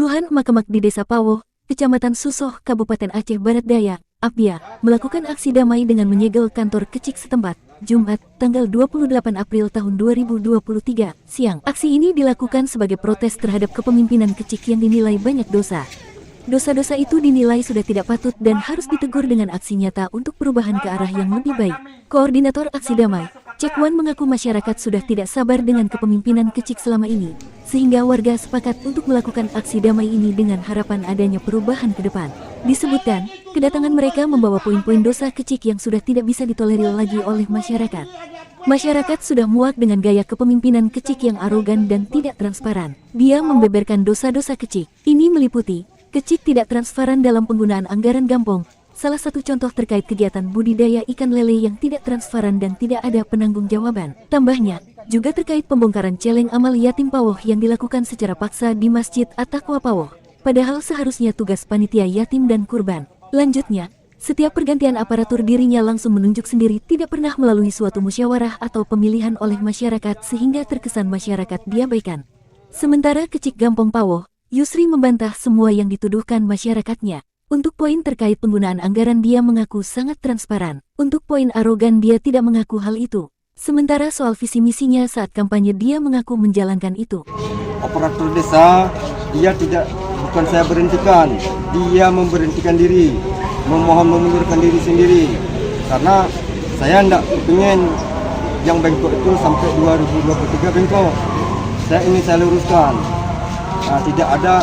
Puluhan emak-emak di Desa Pawoh, Kecamatan Susoh, Kabupaten Aceh Barat Daya, Apia, melakukan aksi damai dengan menyegel kantor kecik setempat, Jumat, tanggal 28 April tahun 2023, siang. Aksi ini dilakukan sebagai protes terhadap kepemimpinan kecik yang dinilai banyak dosa. Dosa-dosa itu dinilai sudah tidak patut dan harus ditegur dengan aksi nyata untuk perubahan ke arah yang lebih baik. Koordinator Aksi Damai, Cekwan mengaku masyarakat sudah tidak sabar dengan kepemimpinan kecik selama ini, sehingga warga sepakat untuk melakukan aksi damai ini dengan harapan adanya perubahan ke depan. Disebutkan, kedatangan mereka membawa poin-poin dosa kecik yang sudah tidak bisa ditolerir lagi oleh masyarakat. Masyarakat sudah muak dengan gaya kepemimpinan kecik yang arogan dan tidak transparan. Dia membeberkan dosa-dosa kecik. Ini meliputi kecik tidak transparan dalam penggunaan anggaran Gampong, salah satu contoh terkait kegiatan budidaya ikan lele yang tidak transparan dan tidak ada penanggung-jawaban. Tambahnya, juga terkait pembongkaran celeng amal yatim Pawoh yang dilakukan secara paksa di Masjid At-Taqwa Pawoh, padahal seharusnya tugas panitia yatim dan kurban. Lanjutnya, setiap pergantian aparatur dirinya langsung menunjuk sendiri, tidak pernah melalui suatu musyawarah atau pemilihan oleh masyarakat sehingga terkesan masyarakat diabaikan. Sementara kecik Gampong Pawoh, Yusri membantah semua yang dituduhkan masyarakatnya. Untuk poin terkait penggunaan anggaran dia mengaku sangat transparan. Untuk poin arogan dia tidak mengaku hal itu. Sementara soal visi misinya saat kampanye dia mengaku menjalankan itu. Operator desa, bukan saya berhentikan, dia memberhentikan diri, memohon mengundurkan diri sendiri. Karena saya tidak ingin yang bengkok itu sampai 2023 bengkok. Saya ingin saya luruskan. Tidak ada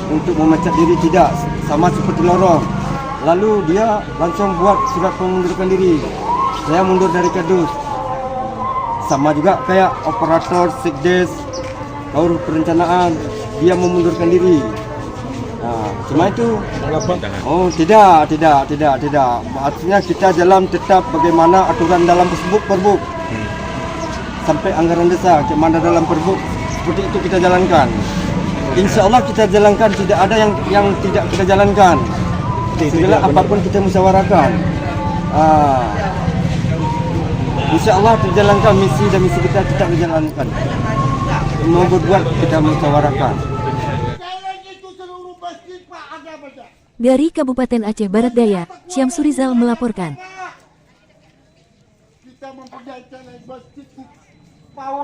untuk memecat diri, tidak, sama seperti lorong. Lalu dia langsung buat surat mengundurkan diri. Saya mundur dari kadus. Sama juga kayak operator Sikdes, Kaur Perencanaan, dia memundurkan diri. Cuma itu. Oh, tidak. Artinya kita jalan tetap bagaimana aturan dalam Perbuk. Sampai anggaran desa, bagaimana dalam Perbuk, seperti itu kita jalankan. Insya Allah kita jalankan, tidak ada yang tidak kita jalankan. Segala apapun kita musyawarahkan. Insya Allah dijalankan, misi kita tetap dijalankan. Mau berbuat kita musyawarahkan. Dari Kabupaten Aceh Barat Daya, Syamsurizal melaporkan.